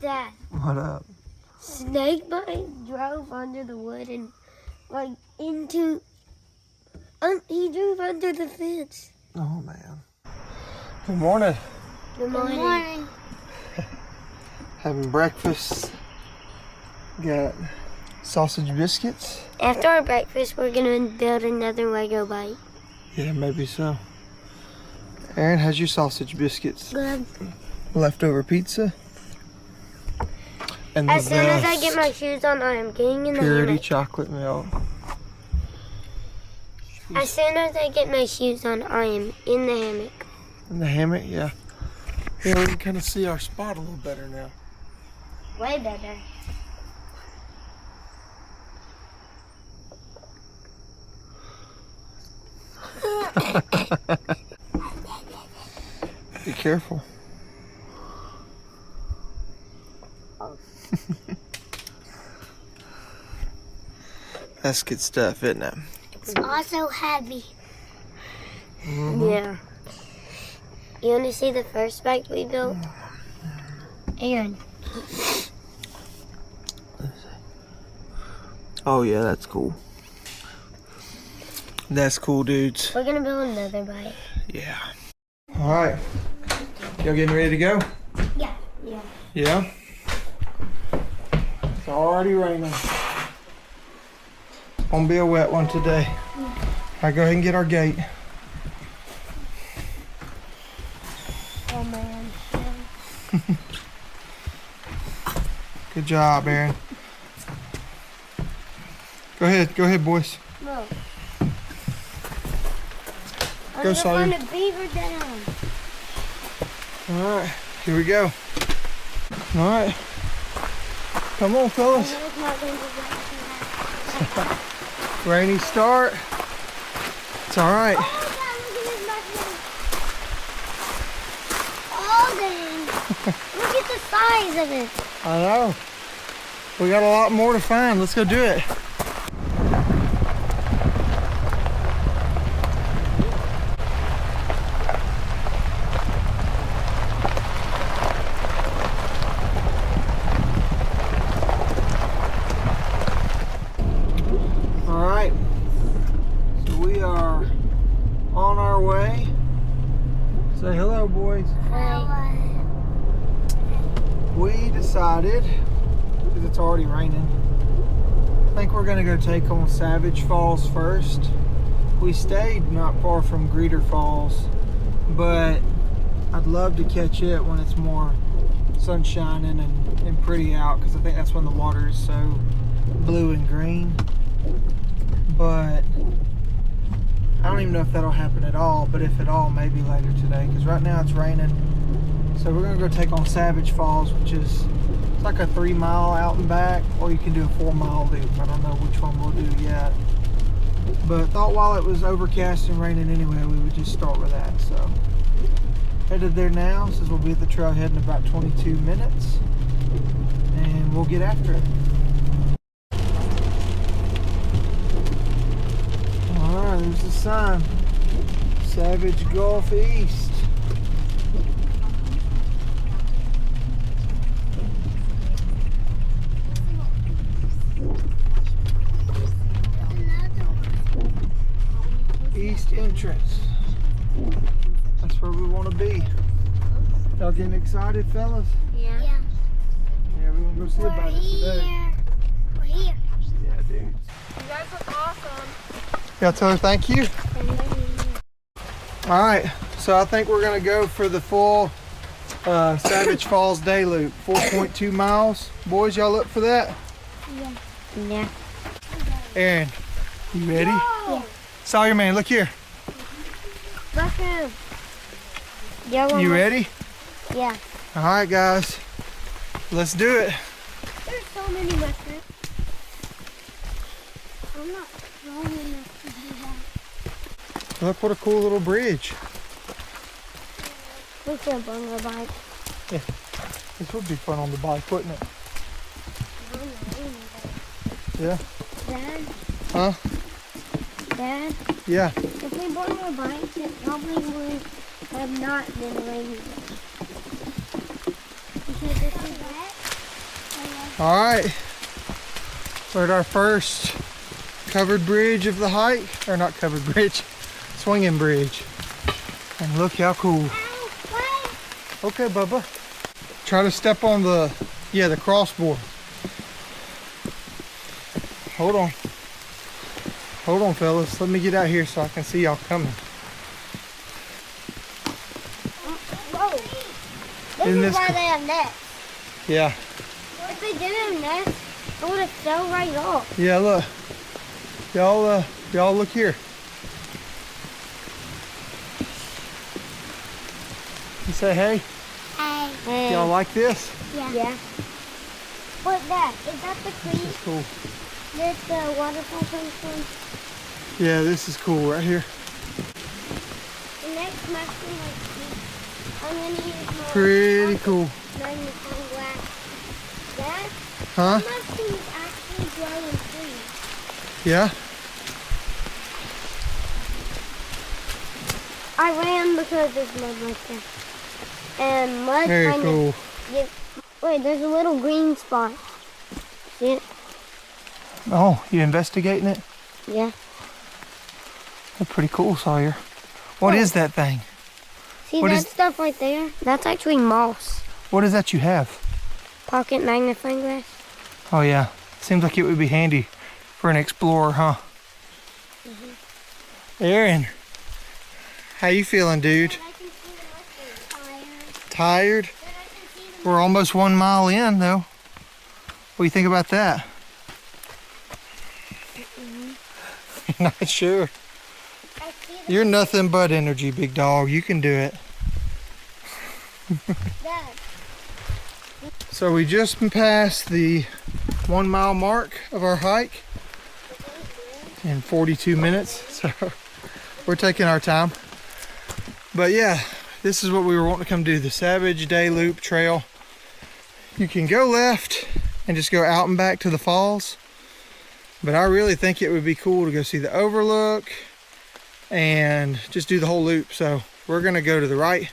Dad. What up? Snakebite drove under the wood and like into. He drove under the fence. Oh man. Good morning. Good morning. Having breakfast. Got sausage biscuits. After our breakfast, we're gonna build another Lego bike. Yeah, maybe so. Aaron, how's your sausage biscuits? Good. Leftover pizza. And As soon as I get my shoes on, I am getting in the purity hammock. chocolate milk. As soon as I get my shoes on, I am in the hammock. In the hammock, yeah. Yeah, we can kind of see our spot a little better now. Way better. Be careful. That's good stuff, isn't it? It's also heavy. Mm-hmm. Yeah. You want to see the first bike we built? Aaron. Oh yeah, that's cool. That's cool, dudes. We're gonna build another bike. Yeah. All right. Y'all getting ready to go? Yeah. Yeah. Yeah? It's already raining. Gonna be a wet one today. All right, go ahead and get our gate. Oh man. Good job, Aaron. Go ahead, boys. No. Go, Sawyer. I'm gonna beaver down. All right, here we go. All right. Come on, fellas. Rainy start. It's all right. Oh, dang. Look at the size of it. I know. We got a lot more to find. Let's go do it. All right. So we are on our way. Say hello, boys. We decided, because it's already raining, I think we're gonna go take on Savage Falls first. We stayed not far from Greeter Falls, but I'd love to catch it when it's more sun shining and pretty out, because I think that's when the water is so blue and green. But I don't even know if that'll happen at all, but if at all, maybe later today, because right now it's raining. So we're gonna go take on Savage Falls, which is, it's like a 3 mile out and back, or you can do a 4 mile loop. I don't know which one we'll do yet. But thought while it was overcast and raining anyway, we would just start with that. So headed there now. Says we'll be at the trailhead in about 22 minutes, and we'll get after it. All right, there's the sign. Savage Gulf East. East entrance. That's where we want to be. Y'all getting excited, fellas? Yeah. Yeah, we want to go see about it today. We're here. Yeah, dude. You guys look awesome. Yeah, tell her thank you. All right, so I think we're gonna go for the full Savage Falls day loop, 4.2 miles. Boys, y'all up for that? Yeah. Yeah. Aaron, you ready? Yeah. Sawyer, man, look here. Mushroom. You ready? Yeah. All right, guys, let's do it. There's so many mushrooms. I'm not strong enough to do that. Look what a cool little bridge. We jump on the bike. Yeah, this would be fun on the bike, wouldn't it? Yeah. Dad? Huh? Dad? Yeah. If we bought more bikes, it probably would have not been raining. Because this is wet. All right, we're at our first covered bridge of the hike, or not covered bridge, swinging bridge. And look how cool. Okay, Bubba. Try to step on the crossboard. Hold on. Hold on, fellas. Let me get out here so I can see y'all coming. Whoa. This is why they have nets. Yeah. If they didn't have nets, it would have fell right off. Yeah, look. Y'all look here. You say hey? Hey. Y'all like this? Yeah. What's that? Is that the tree? This is cool. This the waterfall comes from? Yeah, this is cool right here. The next mushroom, I'm going to use my Pretty cool. magnifying glass. That Huh? mushroom is actually growing trees. Yeah? I ran because there's mud right there. And mud Very kind cool. Wait, there's a little green spot. See it? Oh, you investigating it? Yeah. That's pretty cool, Sawyer. What is that thing? See What that is- stuff right there? That's actually moss. What is that you have? Pocket magnifying glass. Oh yeah, seems like it would be handy for an explorer, huh? Aaron, how you feeling, dude? Tired? We're almost 1 mile in, though. What do you think about that? Not sure. You're nothing but energy, big dog. You can do it. So we just passed the 1 mile mark of our hike in 42 minutes. So we're taking our time. But yeah, this is what we were wanting to come do, the Savage Day Loop Trail. You can go left and just go out and back to the falls. But I really think it would be cool to go see the overlook and just do the whole loop. So we're gonna go to the right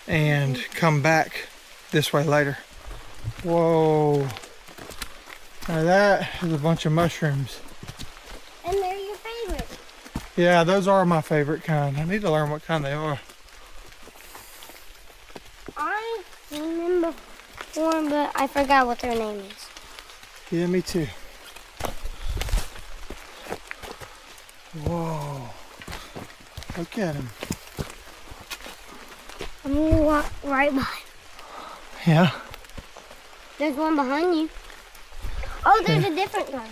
and come back this way later. Whoa. Now that is a bunch of mushrooms. And they're your favorite. Yeah, those are my favorite kind. I need to learn what kind they are. I've seen them before, but I forgot what their name is. Yeah, me too. Whoa. Look at him. I'm gonna walk right behind. Yeah. There's one behind you. Oh, there's a different kind.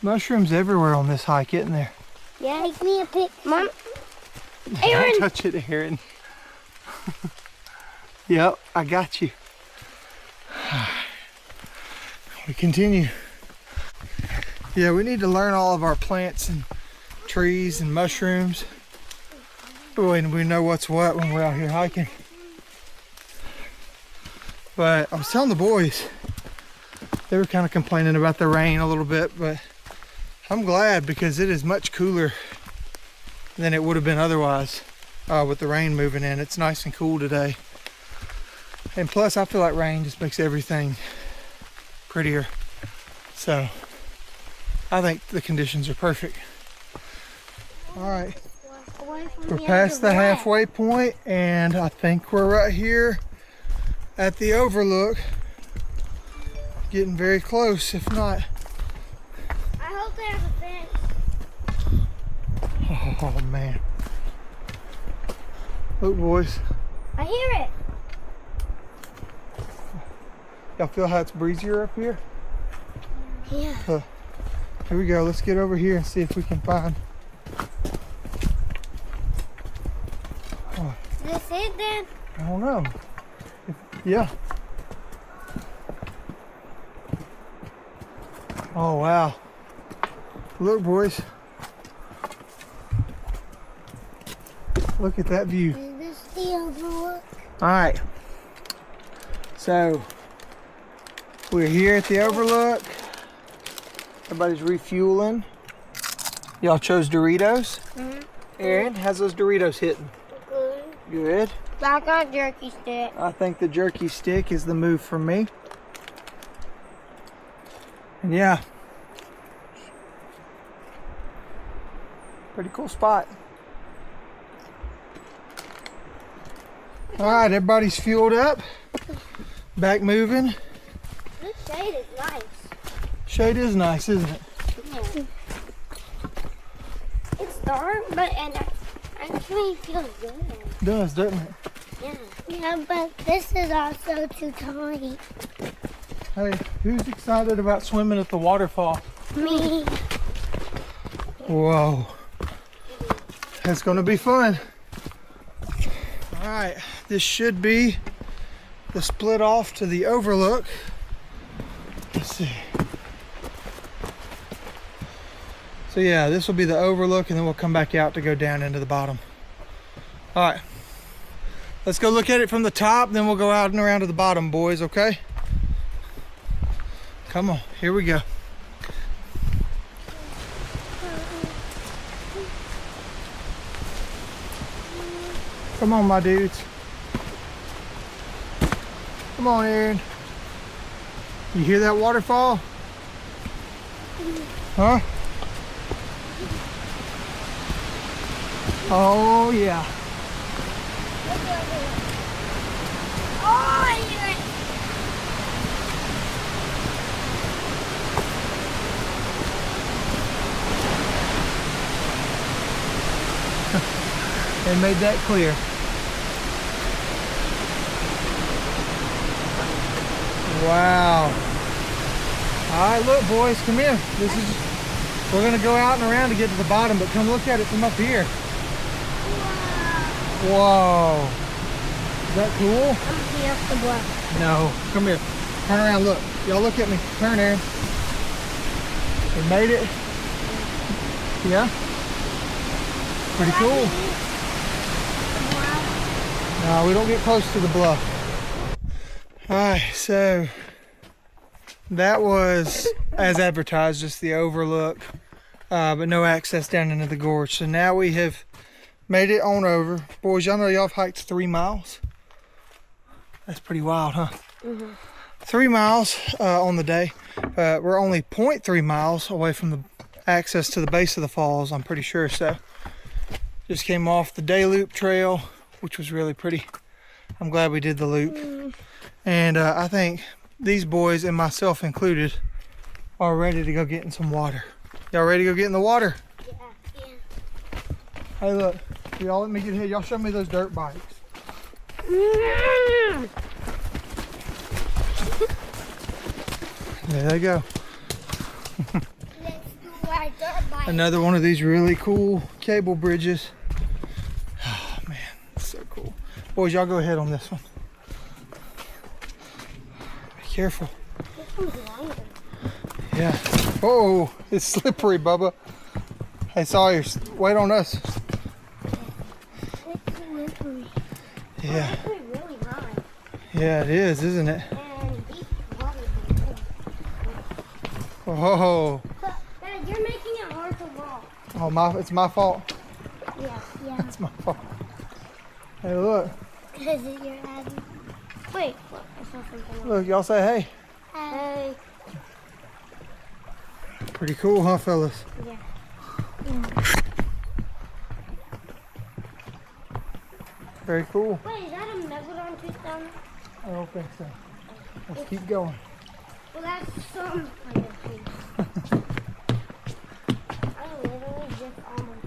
Mushrooms everywhere on this hike, isn't there? Yeah, take me a pic. Mom. Aaron. Don't touch it, Aaron. Yep, I got you. We continue. Yeah, we need to learn all of our plants and trees and mushrooms. And we know what's what when we're out here hiking. But I was telling the boys, they were kind of complaining about the rain a little bit, but I'm glad because it is much cooler than it would have been otherwise with the rain moving in. It's nice and cool today. And plus I feel like rain just makes everything prettier. So I think the conditions are perfect. All right, we're past the halfway point and I think we're right here at the overlook. Getting very close, if not. I hope there's a fence. Oh man. Look, boys. I hear it. Y'all feel how it's breezier up here? Yeah. Here we go. Let's get over here and see if we can find. Is this it then? I don't know. Yeah. Oh wow. Look, boys. Look at that view. Is this the overlook? All right. So we're here at the overlook. Everybody's refueling. Y'all chose Doritos. Mm-hmm. Aaron, how's those Doritos hitting? Good. Good. I got jerky stick. I think the jerky stick is the move for me. And yeah, pretty cool spot. All right, everybody's fueled up. Back moving. This shade is nice. Shade is nice, isn't it? Yeah. It's dark, but and actually feels good. It does, doesn't it? Yeah. Yeah, but this is also too tight. Hey, who's excited about swimming at the waterfall? Me. Whoa. That's gonna be fun. All right, this should be the split off to the overlook. Let's see. So yeah, this will be the overlook, and then we'll come back out to go down into the bottom. All right, let's go look at it from the top, then we'll go out and around to the bottom, boys, okay? Come on, here we go. Come on, my dudes. Come on, Aaron. You hear that waterfall? Huh? Oh, yeah. Oh, yeah. They made that clear. Wow. All right, look, boys, come here. We're gonna go out and around to get to the bottom, but come look at it from up here. Whoa. Is that cool? I'm here off the bluff. No. Come here. Turn around, look. Y'all look at me. Turn, Aaron. We made it. Yeah? Pretty cool. No, we don't get close to the bluff. All right, so that was, as advertised, just the overlook, but no access down into the gorge. So now we have made it on over. Boys, y'all know y'all have hiked 3 miles. That's pretty wild, huh? Mm-hmm. 3 miles on the day. We're only 0.3 miles away from the access to the base of the falls, I'm pretty sure. So just came off the day loop trail, which was really pretty. I'm glad we did the loop. And I think these boys, and myself included, are ready to go get in some water. Y'all ready to go get in the water? Yeah. Hey, look. Y'all let me get here. Y'all show me those dirt bikes. There they go. Let's do our dirt bike. Another one of these really cool cable bridges. Oh, man. It's so cool. Boys, y'all go ahead on this one. Be careful. This one's longer. Yeah. Oh, it's slippery, Bubba. Hey, Sawyer, wait on us. It's slippery. Yeah. It's really high. Yeah, it is, isn't it? And deep water. Oh. Dad, you're making it hard to walk. It's my fault. Yeah. It's my fault. Hey, look. Because you're adding. Wait, what? I saw something. Look, y'all say hey. Hey. Pretty cool, huh, fellas? Yeah. Very cool. Wait, is that a megalodon tooth down there? I don't think so. Let's keep going. Well, that's some kind of thing. I literally just almost.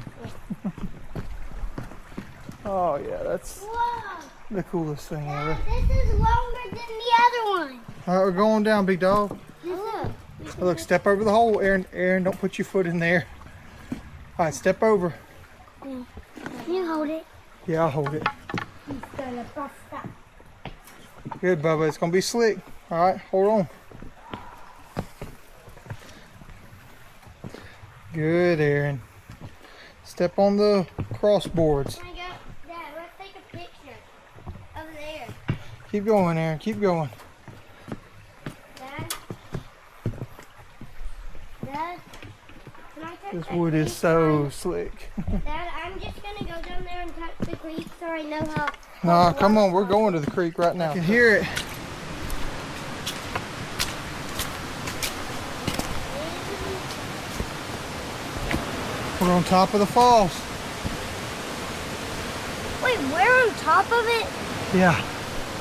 Oh, yeah, that's Whoa! the coolest thing Dad, ever. this is longer than the other one. All right, we're going down, big dog. Oh, Look, step over the hole, Aaron. Aaron, don't put your foot in there. All right, step over. Can you hold it? Yeah, I'll hold it. He's gonna bust up. Good, Bubba. It's gonna be slick. All right, hold on. Good, Aaron. Step on the crossboards. Can I go? Dad, let's take a picture over there. Keep going, Aaron. Keep going. Dad? Dad? Can I touch This that wood is creek so line? slick. Dad, I'm just gonna go down there and touch the creek so I know how. Nah, come on. We're going to the creek right now. I can hear it. We're on top of the falls. Wait, we're on top of it? Yeah.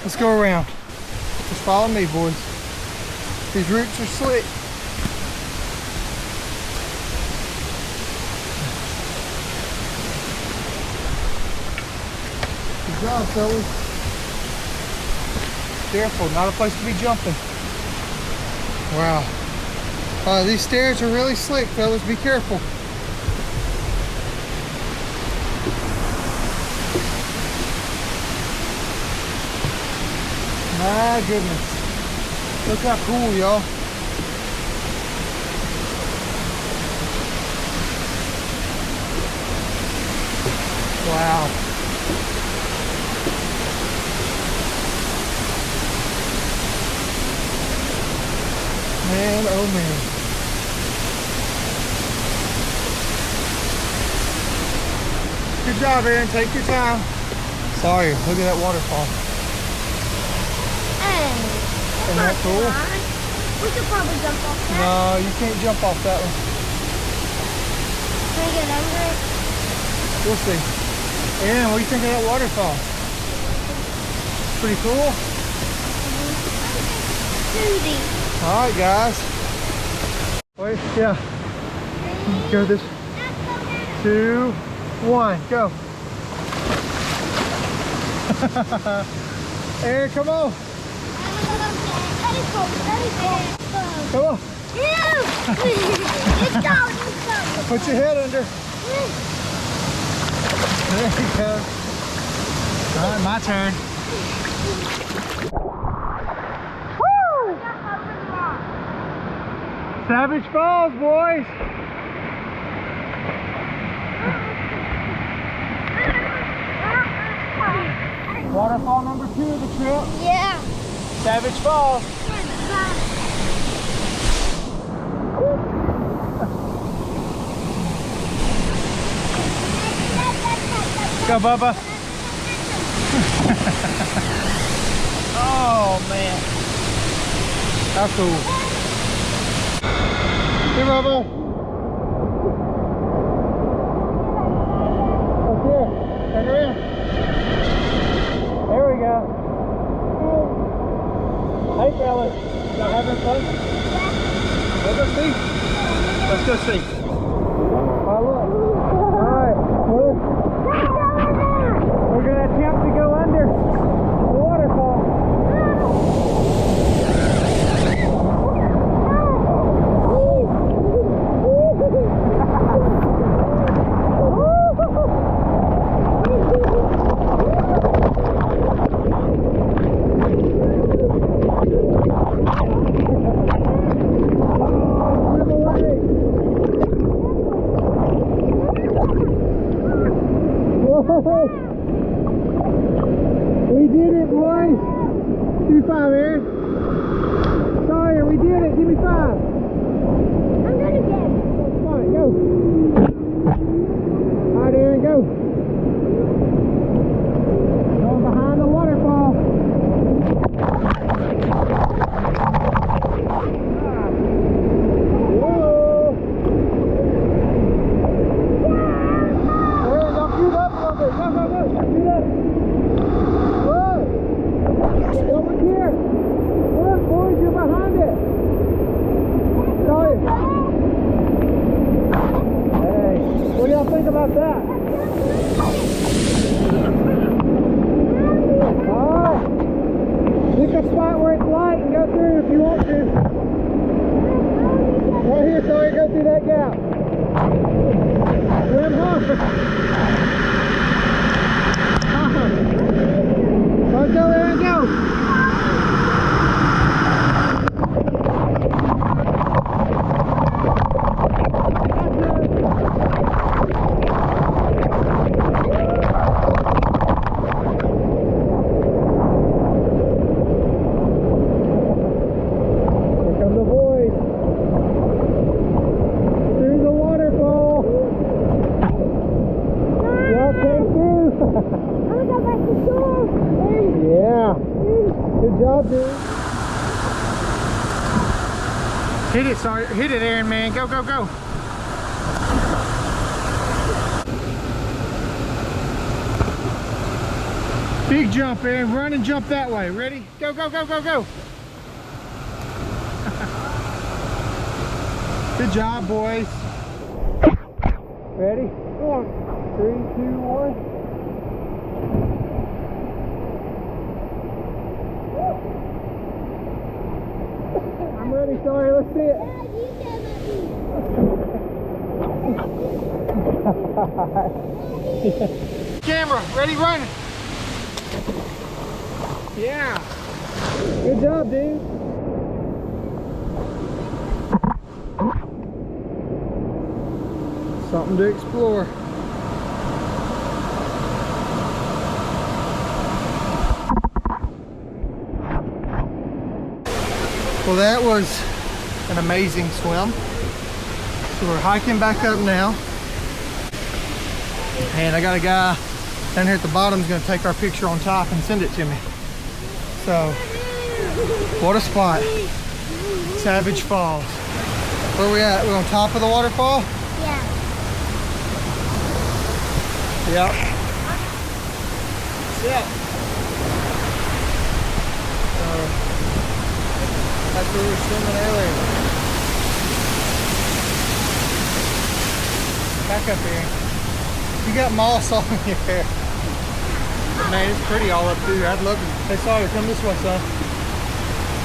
Let's go around. Just follow me, boys. These roots are slick. Good job, fellas. Careful, not a place to be jumping. Wow. These stairs are really slick, fellas. Be careful. My goodness. Look how cool, y'all. Wow. Man, oh man. Good job, Aaron. Take your time. Sorry, look at that waterfall. Hey, Isn't that cool? we could probably jump off that. No, you can't jump off that one. Can I get under it? We'll see. Aaron, what do you think of that waterfall? Pretty cool? Judy. All right, guys. Wait, yeah. Go this. 2, 1, go. Aaron, come on. Come on. Let's go. Put your head under. There you go. All right, my turn. Savage Falls, boys. Waterfall number 2 of the trip. Yeah. Savage Falls. Go, Bubba. Oh, man. How cool. Here, Bubba. Up here. Turn around. There we go. Hey, fellas. Y'all having fun? Let's go see. Let's go see. Oh, look. All right. We're going to attempt to go under the waterfall. We did it, boys. Give me 5, Aaron. Sawyer, we did it. Give me 5. I'm gonna get it. Come on, go. All right, Aaron, go. Going behind the waterfall. Whoa. Aaron, don't shoot up a little bit. Go, go, go. Shoot up. Over here. Look, boys, you're behind it. Sorry. Hey, what do y'all think about that? Alright. Pick a spot where it's light and go through if you want to. Right here, sorry, go through that gap. Swim hard. Let's go, Aaron, go. Here come the boys. Through the waterfall. Y'all came through. I'm gonna go back to shore. Yeah. Good job, dude. Hit it, sorry. Hit it, Aaron, man. Go, go, go. Big jump, Aaron. Run and jump that way. Ready? Go, go, go, go, go. Good job, boys. Ready? 4, 3, 2, 1. I'm ready, sorry, let's see it. Camera, ready, run. Yeah. Good job, dude. Something to explore. Well, that was an amazing swim. So we're hiking back up now. And I got a guy down here at the bottom who's gonna take our picture on top and send it to me. So, what a spot. Savage Falls. Where we at? We're on top of the waterfall? Yeah. Yep. Yeah. So, that's where we were swimming earlier. Back up here. You got moss on your hair. But man, it's pretty all up through here. I'd love to. Hey, Sawyer, come this way, son.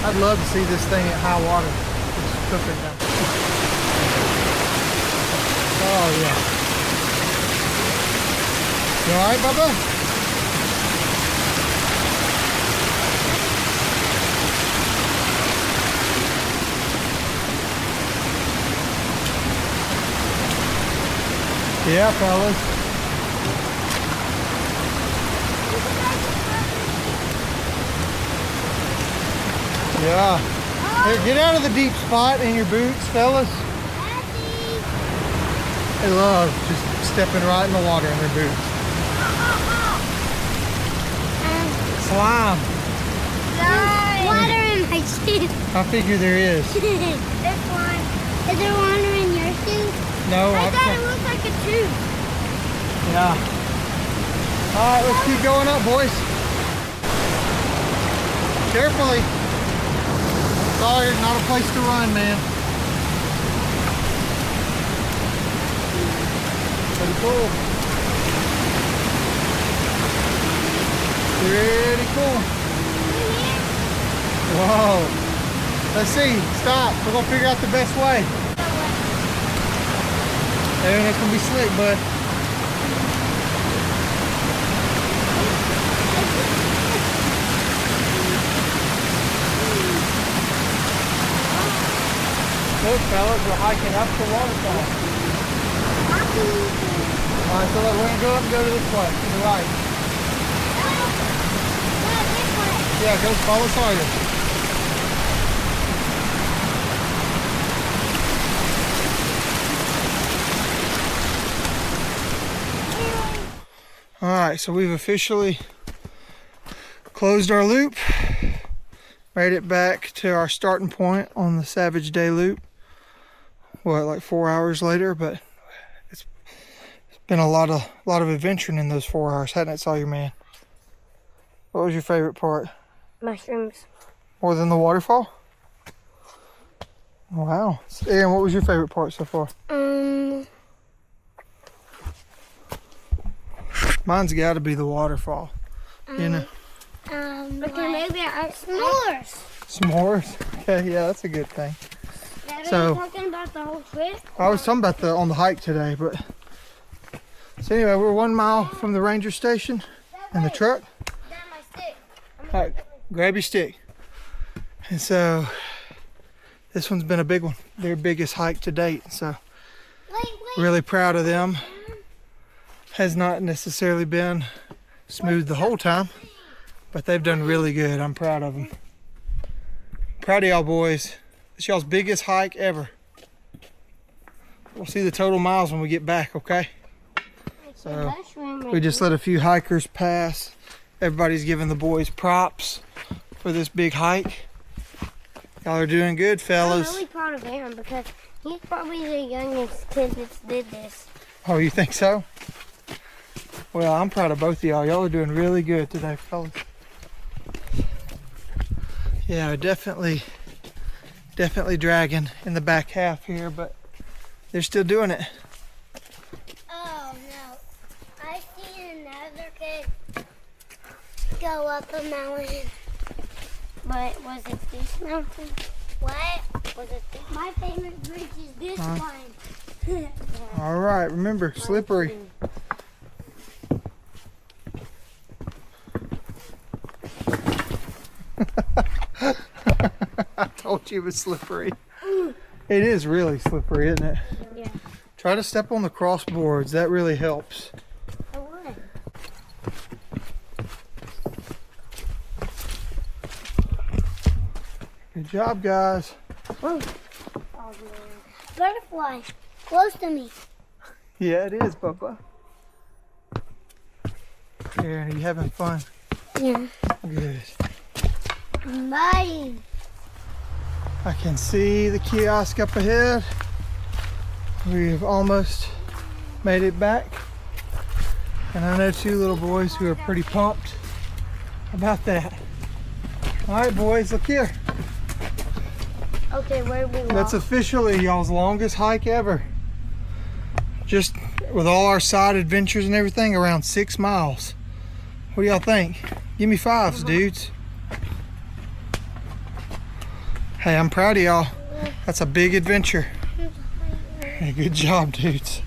I'd love to see this thing at high water. Just cook it down. Oh, yeah. You all right, Bubba? Yeah, fellas. Yeah. Here, get out of the deep spot in your boots, fellas. They love just stepping right in the water in their boots. Slime. Water in my shoes. I figure there is. There's slime. Is there water in your shoes? No, I thought it looked like a tube. Yeah. All right, let's keep going up, boys. Carefully. Sorry, not a place to run, man. Pretty cool. Pretty cool. Whoa. Let's see. Stop. We're going to figure out the best way. Aaron, it's going to be slick, bud. Look, fellas, we're hiking up the waterfall. Alright, so look, we're going to go up and go to this way, to the right. Yeah, go follow Sawyer. Alright, so we've officially closed our loop. Made it back to our starting point on the Savage Day loop. What, like 4 hours later, but it's been a lot of adventuring in those 4 hours, hadn't it, Sawyer, man? What was your favorite part? Mushrooms. More than the waterfall? Wow. Aaron, what was your favorite part so far? Mine's got to be the waterfall. You know. Okay, maybe s'mores. S'mores? Okay, yeah, that's a good thing. So, talking about the whole trip? I was talking about on the hike today, but so anyway, we're 1 mile from the ranger station in the truck. My stick. All right, grab your stick. And so this one's been a big one, their biggest hike to date. So really proud of them. Has not necessarily been smooth the whole time, but they've done really good. I'm proud of them. Proud of y'all boys. It's y'all's biggest hike ever. We'll see the total miles when we get back, okay? So we just let a few hikers pass. Everybody's giving the boys props for this big hike. Y'all are doing good, fellas. I'm really proud of Aaron because he's probably the youngest kid that did this. Oh, you think so? Well, I'm proud of both of y'all. Y'all are doing really good today, fellas. Yeah, definitely dragging in the back half here, but they're still doing it. Oh no, I seen another kid go up a mountain. But was it this mountain? What? Was it this? My favorite bridge is this one. All right, remember, slippery. I told you it was slippery. It is really slippery, isn't it? Yeah. Try to step on the crossboards. That really helps. I would. Good job, guys. Oh, butterfly, close to me. Yeah, it is, Bubba. Here, are you having fun? Yeah. Good. Bye. I can see the kiosk up ahead. We've almost made it back. And I know two little boys who are pretty pumped about that. All right, boys, look here. Okay, where we walk? That's officially y'all's longest hike ever. Just with all our side adventures and everything, around 6 miles. What do y'all think? Give me fives, dudes. Hey, I'm proud of y'all. That's a big adventure. Hey, good job, dudes.